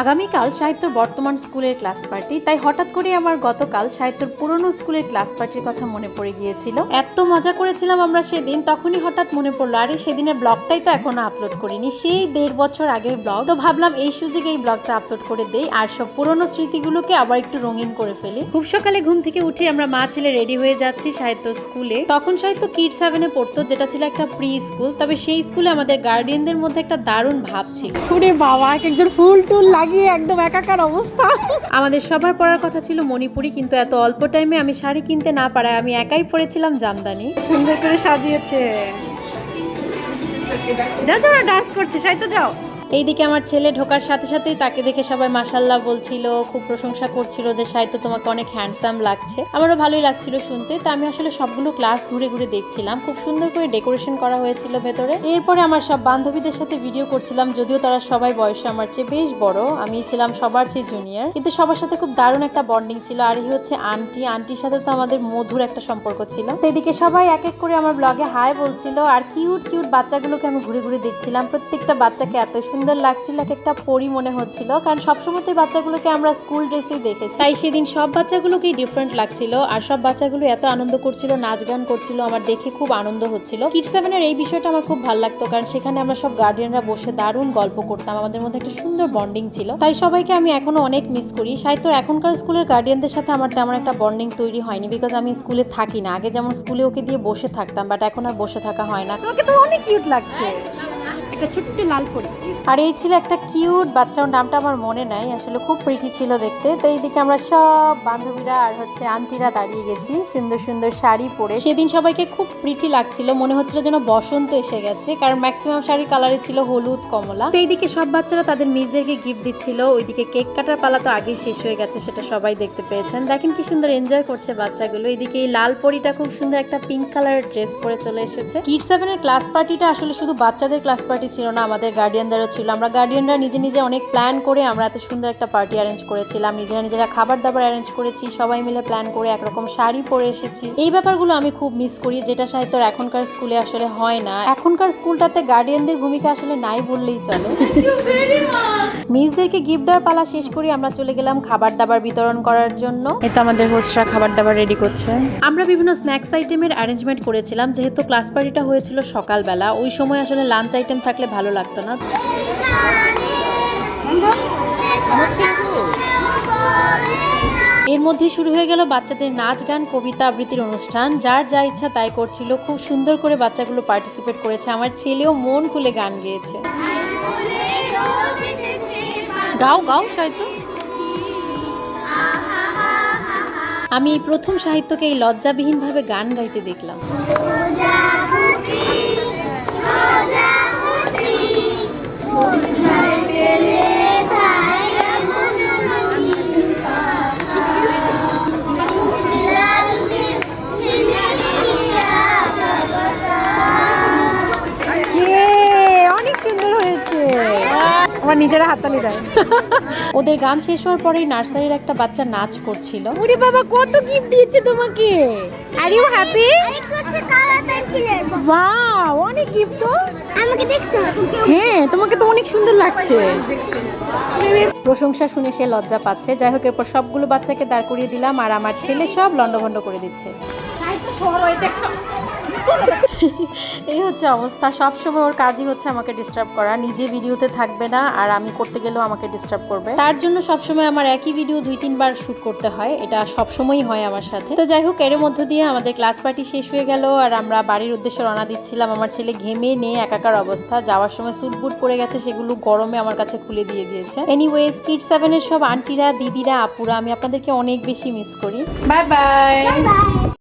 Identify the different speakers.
Speaker 1: আগামীকাল সাহিত্যর বর্তমান স্কুলের ক্লাস পার্টি, তাই হঠাৎ করে আমার গতকাল সাহিত্যর পুরনো স্কুলের ক্লাস পার্টির কথা মনে পড়ে গিয়েছিল। এত মজা করেছিলাম আমরা সেদিন, তখনই হঠাৎ মনে পড়লো আরে সেদিনের ব্লগটাই তো এখনো আপলোড করিনি, সেই 1.5 বছর আগের ব্লগ। তো ভাবলাম এই সুযোগে এই ব্লগটা আপলোড করে দেই আর সব পুরনো স্মৃতিগুলোকে আবার একটু রঙিন করে ফেলি। খুব সকালে ঘুম থেকে উঠে আমরা মা ছেলে রেডি হয়ে যাচ্ছি সাহিত্য স্কুলে। তখন সাহিত্য কিড 7-এ পড়তো, যেটা ছিল একটা প্রি স্কুল। তবে সেই স্কুলে আমাদের গার্ডিয়ানদের মধ্যে একটা দারুণ ভাব ছিল।
Speaker 2: ওরে বাবা, একজন ফুল টুল লাগিয়ে একদম একাকার অবস্থা।
Speaker 1: আমাদের সবার পড়ার কথা ছিল মণিপুরি, কিন্তু এত অল্প টাইমে আমি শাড়ি কিনতে না পারায় আমি একাই পরেছিলাম জামদানি।
Speaker 2: সুন্দর করে সাজিয়েছে। যা যারা ডান্স করছে, সাইতো যাও।
Speaker 1: এইদিকে আমার ছেলে ঢোকার সাথে সাথেই তাকে দেখে সবাই মাশাল্লাহ বলছিল, খুব প্রশংসা করছিল যে সাহিত্য তোমাকে অনেক হ্যান্ডসাম লাগছে। আমারও ভালোই লাগছিল শুনতে। তা আমি আসলে সবগুলো ক্লাস ঘুরে ঘুরে দেখছিলাম, খুব সুন্দর করে ডেকোরেশন করা হয়েছিল ভেতরে। এরপরে আমার সব বান্ধবীদের সাথে ভিডিও করছিলাম, যদিও তারা সবাই বয়সে আমার চেয়ে বেশ বড়, আমি ছিলাম সবার চেয়ে জুনিয়র, কিন্তু সবার সাথে খুব দারুণ একটা বন্ডিং ছিল। আর এই হচ্ছে আন্টির সাথে তো আমাদের মধুর একটা সম্পর্ক ছিল। তো এদিকে সবাই এক এক করে আমার ব্লগে হাই বলছিল, আর কিউট কিউট বাচ্চাগুলোকে আমি ঘুরে ঘুরে দেখছিলাম। প্রত্যেকটা বাচ্চাকে এত সুন্দর লাগছিল, এক একটা পরি মনে হচ্ছিল, কারণ সবসময় বাচ্চাগুলোকে আমরা স্কুল ড্রেসেই দেখেছি। তাই সেদিন সব বাচ্চাগুলোকেই ডিফারেন্ট লাগছিল, আর সব বাচ্চাগুলো এত আনন্দ করছিল, নাচ গান করছিল, আমার দেখে খুব আনন্দ হচ্ছিল। কিড 7-এর এই বিষয়টা আমার খুব ভালো লাগতো, কারণ সেখানে আমরা সব গার্ডিয়ানরা বসে দারুণ গল্প করতাম, আমাদের মধ্যে একটা সুন্দর বন্ডিং ছিল। তাই সবাইকে আমি এখনো অনেক মিস করি। সাহিত্যর এখনকার স্কুলের গার্ডিয়ানদের সাথে আমার তেমন একটা বন্ডিং তৈরি হয়নি, বিকজ আমি স্কুলে থাকি না। আগে যেমন স্কুলে ওকে দিয়ে বসে থাকতাম, বাট এখন আর বসে থাকা হয় না।
Speaker 2: তোমাকে তো অনেক কিউট লাগছে, একটা ছোট্ট লাল পরি।
Speaker 1: আর এই ছিল একটা কিউট বাচ্চা, ওর নামটা আমার মনে নাই, আসলে খুব প্রিটি ছিল দেখতে। তো এইদিকে আমরা সব বান্ধবীরা আর হচ্ছে আন্টিরা দাঁড়িয়ে গেছি সুন্দর সুন্দর শাড়ি পরে। সেদিন সবাইকে খুব প্রিটি লাগছিল, মনে হচ্ছিল যেন বসন্ত এসে গেছে, কারণ ম্যাক্সিমাম শাড়ি কালারে ছিল হলুদ কমলা। তো এইদিকে সব বাচ্চারা তাদের মিসদেরকে গিফট দিচ্ছিল। ওইদিকে কেক কাটার পালা তো আগেই শেষ হয়ে গেছে, সেটা সবাই দেখতে পেয়েছেন। দেখেন কি সুন্দর এনজয় করছে বাচ্চাগুলো। এইদিকে এই লাল পরিটা খুব সুন্দর একটা পিঙ্ক কালারের ড্রেস পরে চলে এসেছে। কিড 7-এর ক্লাস পার্টিটা আসলে শুধু বাচ্চাদের ক্লাস পার্টি ছিল না, আমাদের গার্ডিয়ানদেরও ছিল। আমরা গার্ডিয়ানরা নিজে নিজে অনেক প্ল্যান করে আমরা এত সুন্দর একটা পার্টি অ্যারেঞ্জ করেছিলাম, নিজেরা খাবার দাবার অ্যারেঞ্জ করেছি, সবাই মিলে প্ল্যান করে একরকম শাড়ি পরে এসেছি। এই ব্যাপারগুলো আমি খুব মিস করি, যেটা সাহিত্যর এখনকার স্কুলে আসলে হয় না। এখনকার স্কুলটাতে গার্ডিয়ানদের ভূমিকা আসলে নাই বললেই চলে। মিসদেরকে গিফট দেওয়ার পালা শেষ করি, আমরা চলে গেলাম খাবার দাবার বিতরণ করার জন্য। এটা আমাদের হোস্টরা খাবার দাবার রেডি করছে। আমরা বিভিন্ন স্ন্যাক্স আইটেমের অ্যারেঞ্জমেন্ট করেছিলাম, যেহেতু ক্লাস পার্টিটা হয়েছিল সকালবেলা, ওই সময় আসলে লাঞ্চ আইটেম থাকলে ভালো লাগতো না। এর মধ্যে শুরু হয়ে গেল বাচ্চাদের নাচ গান কবিতা আবৃত্তির অনুষ্ঠান। যার যা ইচ্ছা তাই করছিল, খুব সুন্দর করে বাচ্চাগুলো পার্টিসিপেট করেছে। আমার ছেলেও মন খুলে গান গেয়েছে। গাও গাও সাহিত্য। আমি প্রথম সাহিত্যকে এই লজ্জাবিহীনভাবে গান গাইতে দেখলাম।
Speaker 2: অনেক সুন্দর হয়েছে, আমার নিজেরা হাততালি দেয়।
Speaker 1: ওদের গান শেষ হওয়ার পরেই নার্সারির একটা বাচ্চা নাচ করছিল।
Speaker 2: ওরে বাবা, কত গিফট দিয়েছে তোমাকে। Are you happy? ওয়াও, অনেক গিফট তো। আমাকে দেখছো? হ্যাঁ, তোমাকে তো অনেক সুন্দর লাগছে।
Speaker 1: প্রশংসা শুনে সে লজ্জা পাচ্ছে। যাই হোক, এরপর সবগুলো বাচ্চাকে দাঁড় করিয়ে দিলাম, আর আমার ছেলে সব লন্ডভন্ড করে দিচ্ছে। এই হচ্ছে অবস্থা। সবসময় ওর কাজই হচ্ছে আমাকে ডিস্টার্ব করা, নিজে ভিডিওতে থাকবে না, আর আমি করতে গেলেও আমাকে ডিস্টার্ব করবে। তার জন্য সবসময় আমার একই ভিডিও 2-3 বার শুট করতে হয়, এটা সবসময়ই হয় আমার সাথে। তো যাই হোক, এর মধ্য দিয়ে আমাদের ক্লাস পার্টি শেষ হয়ে গেল, আর আমরা বাড়ির উদ্দেশ্যে রওনা দিচ্ছিলাম। আমার ছেলে ঘেমে নিয়ে একাকার অবস্থা, যাওয়ার সময় স্যুট বুট পরে গেছে, সেগুলো গরমে আমার কাছে খুলে দিয়ে দিয়েছে। এনিওয়েজ, কিড 7-এর সব আন্টিরা, দিদিরা, আপুরা, আমি আপনাদেরকে অনেক বেশি মিস করি। Bye bye.